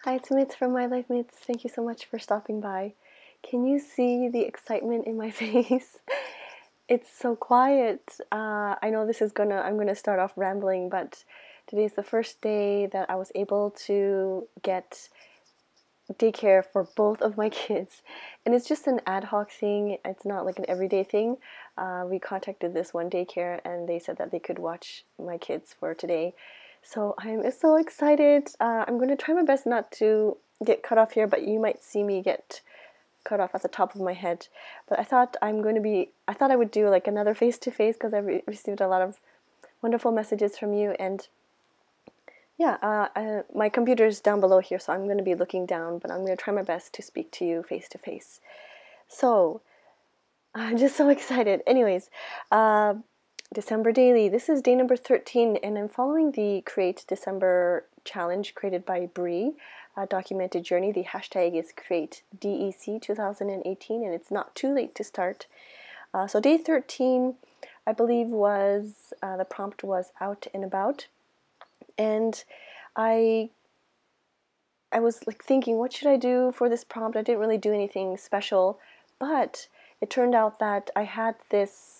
Hi, it's Mitz from My Life Mitz. Thank you so much for stopping by. Can you see the excitement in my face? It's so quiet. I know I'm gonna start off rambling, but today is the first day that I was able to get daycare for both of my kids. And it's just an ad hoc thing. It's not like an everyday thing. We contacted this one daycare and they said that they could watch my kids for today. So I'm so excited. I'm going to try my best not to get cut off here, but you might see me get cut off at the top of my head. But I thought I would do like another face-to-face because I've received a lot of wonderful messages from you. And yeah, my computer is down below here, so I'm going to be looking down, but I'm going to try my best to speak to you face to face. So, I'm just so excited. Anyways, December Daily. This is day number 13, and I'm following the Create December challenge created by Bree, Documented Journey. The hashtag is CreateDEC 2018, and it's not too late to start. So day 13, I believe, was the prompt was out and about. And I was like thinking, what should I do for this prompt? I didn't really do anything special, but it turned out that I had this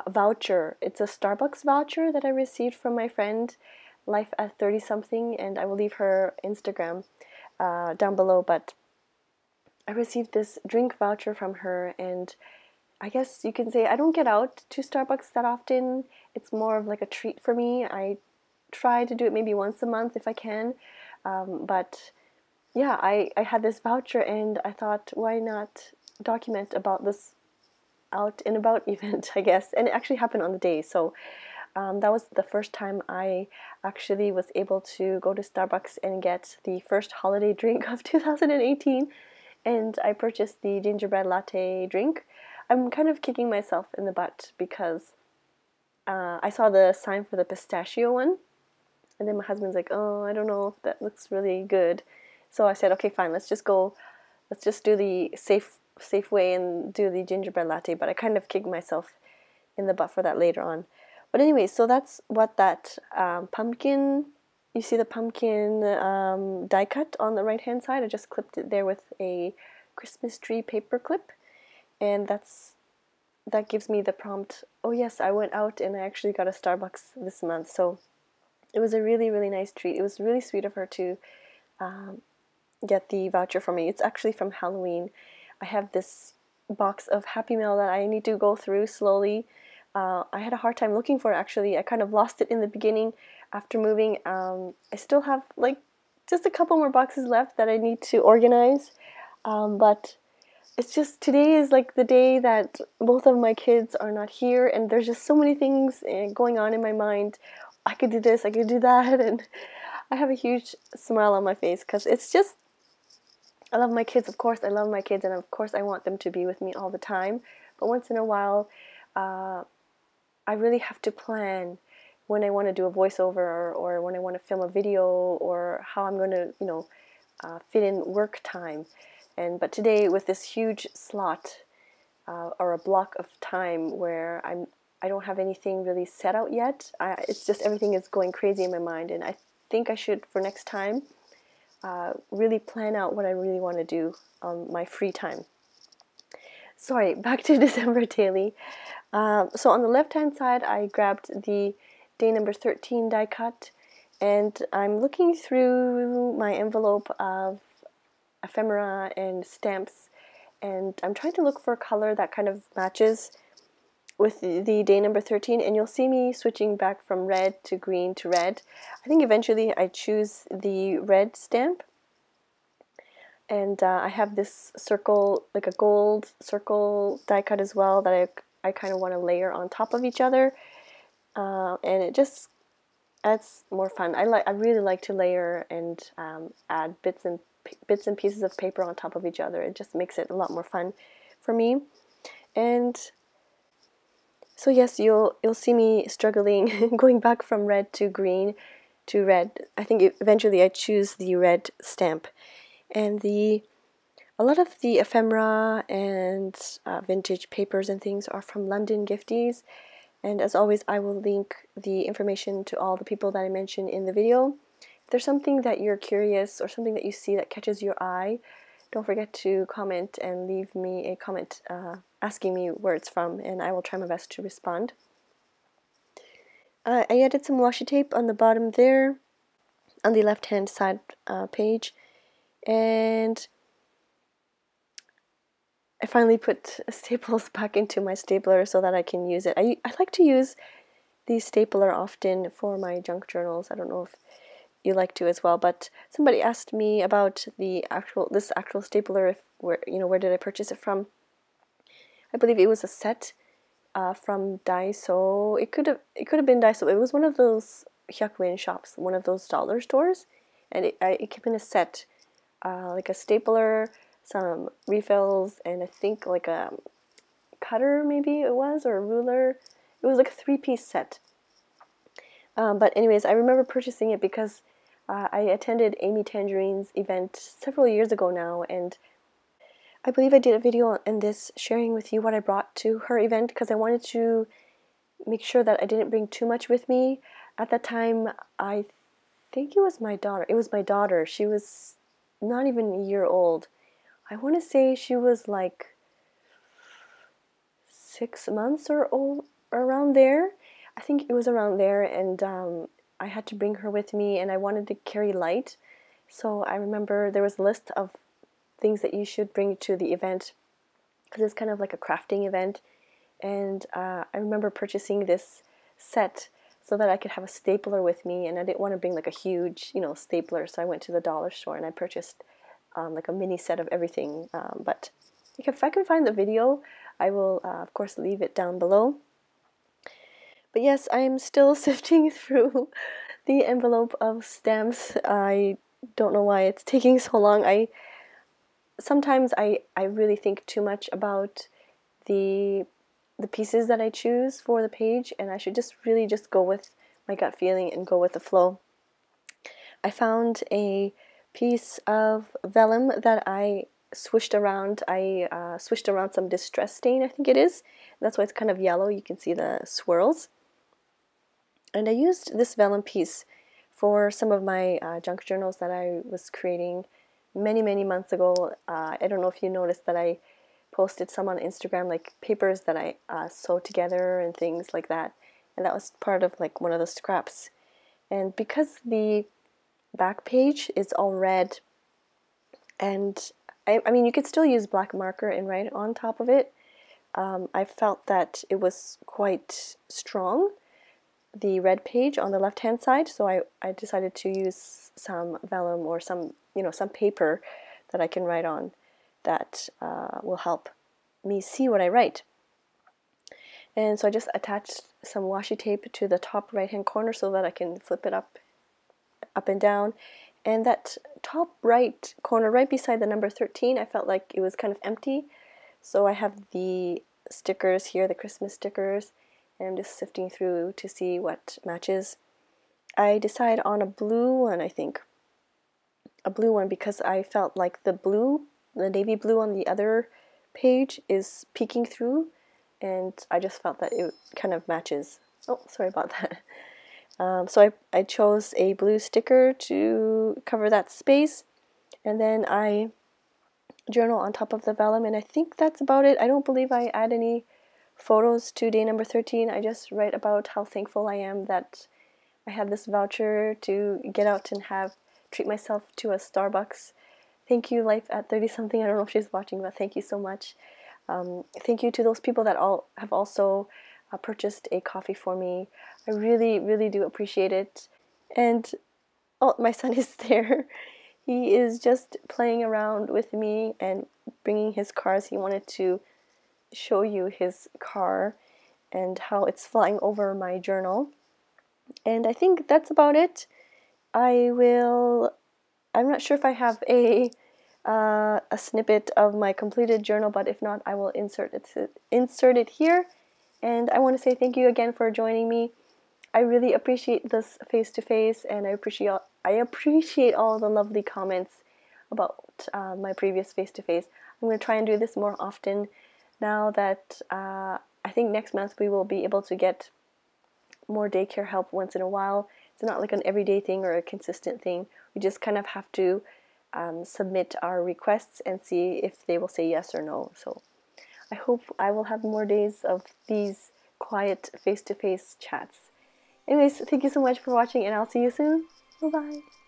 voucher. It's a Starbucks voucher that I received from my friend, Life at 30 something, and I will leave her Instagram down below. But I received this drink voucher from her, and I guess you can say I don't get out to Starbucks that often. It's more of like a treat for me. I try to do it maybe once a month if I can, but yeah, I had this voucher and I thought, why not document about this out and about event, I guess. And it actually happened on the day, so that was the first time I actually was able to go to Starbucks and get the first holiday drink of 2018, and I purchased the gingerbread latte drink. I'm kind of kicking myself in the butt because I saw the sign for the pistachio one, and then my husband's like, oh, I don't know if that looks really good. So I said, okay, fine, let's just do the safe way and do the gingerbread latte. But I kind of kicked myself in the butt for that later on. But anyway, so that's what that pumpkin, you see the pumpkin die cut on the right hand side. I just clipped it there with a Christmas tree paper clip. And that gives me the prompt, oh yes, I went out and I actually got a Starbucks this month. So it was a really, really nice treat. It was really sweet of her to get the voucher for me. It's actually from Halloween. I have this box of Happy Mail that I need to go through slowly. I had a hard time looking for it, actually. I kind of lost it in the beginning after moving. I still have like just a couple more boxes left that I need to organize. But it's just, today is like the day that both of my kids are not here, and there's just so many things going on in my mind. I could do this, I could do that, and I have a huge smile on my face because it's just, I love my kids, of course. I love my kids, and of course I want them to be with me all the time. But once in a while, I really have to plan when I want to do a voiceover, or when I want to film a video, or how I'm going to, fit in work time. But today, with this huge slot or a block of time where I don't have anything really set out yet, it's just everything is going crazy in my mind, and I think I should, for next time, really plan out what I really want to do on my free time. Sorry, back to December Daily. So on the left-hand side, I grabbed the day number 13 die cut, and I'm looking through my envelope of ephemera and stamps, and I'm trying to look for a color that kind of matches with the day number 13, and you'll see me switching back from red to green to red. I think eventually I choose the red stamp, and I have this circle, like a gold circle die cut as well, that I kind of want to layer on top of each other, and it just adds more fun. I really like to layer and add bits and pieces of paper on top of each other. It just makes it a lot more fun for me. And so yes, you'll see me struggling going back from red to green to red. I think eventually I choose the red stamp. And a lot of the ephemera and vintage papers and things are from London Gifties. And as always, I will link the information to all the people that I mentioned in the video. there's something that you're curious or something that you see that catches your eye, don't forget to comment and leave me a comment asking me where it's from, and I will try my best to respond. I added some washi tape on the bottom there, on the left hand side page, and I finally put staples back into my stapler so that I can use it. I like to use the stapler often for my junk journals. I don't know if you like to as well, but somebody asked me about this actual stapler, if where did I purchase it from. I believe it was a set from Daiso. It could have been Daiso. It was one of those Hyakuin shops, one of those dollar stores, and it came in a set, like a stapler, some refills, and I think like a cutter maybe it was, or a ruler. It was like a 3-piece set. But anyways, I remember purchasing it because I attended Amy Tangerine's event several years ago now, and I believe I did a video on this sharing with you what I brought to her event, because I wanted to make sure that I didn't bring too much with me. At that time, I think it was my daughter. It was my daughter. She was not even a year old. I want to say she was like 6 months or old, around there. I think it was around there, and I had to bring her with me, and I wanted to carry light. So I remember there was a list of things that you should bring to the event, because it's kind of like a crafting event. And I remember purchasing this set so that I could have a stapler with me, and I didn't want to bring like a huge, stapler. So I went to the dollar store and I purchased like a mini set of everything. But if I can find the video, I will of course leave it down below. But yes, I am still sifting through the envelope of stamps. I don't know why it's taking so long. Sometimes I really think too much about the pieces that I choose for the page, and I should just really just go with my gut feeling and go with the flow. I found a piece of vellum that I swished around. I swished around some distress stain, I think it is. That's why it's kind of yellow. You can see the swirls. And I used this vellum piece for some of my junk journals that I was creating many months ago. I don't know if you noticed that I posted some on Instagram, like papers that I sewed together and things like that. And that was part of like one of the scraps. And because the back page is all red, and I mean, you could still use black marker and write on top of it. I felt that it was quite strong, the red page on the left hand side, so I decided to use some vellum or some paper that I can write on that will help me see what I write. And so I just attached some washi tape to the top right hand corner so that I can flip it up and down. And that top right corner, right beside the number 13, I felt like it was kind of empty. So I have the stickers here, the Christmas stickers, and I'm just sifting through to see what matches. I decided on a blue one, I think. A blue one, because I felt like the navy blue on the other page is peeking through, and I just felt that it kind of matches. Oh, sorry about that. So I chose a blue sticker to cover that space, and then I journal on top of the vellum, and I think that's about it. I don't believe I add any photos to day number 13. I just write about how thankful I am that I had this voucher to get out and treat myself to a Starbucks. Thank you, Life at 30 something. I don't know if she's watching, but thank you so much. Thank you to those people that have also purchased a coffee for me. I really do appreciate it. And oh, my son is there. He is just playing around with me and bringing his cars. He wanted to show you his car and how it's flying over my journal. And I think that's about it. I'm not sure if I have a snippet of my completed journal, but if not, I will insert it here. And I want to say thank you again for joining me. I really appreciate this face-to-face, and I appreciate all the lovely comments about my previous face-to-face. I'm going to try and do this more often now that I think next month we will be able to get more daycare help once in a while. It's not like an everyday thing or a consistent thing. We just kind of have to submit our requests and see if they will say yes or no. So I hope I will have more days of these quiet face-to-face chats. Anyways, thank you so much for watching, and I'll see you soon. Bye-bye.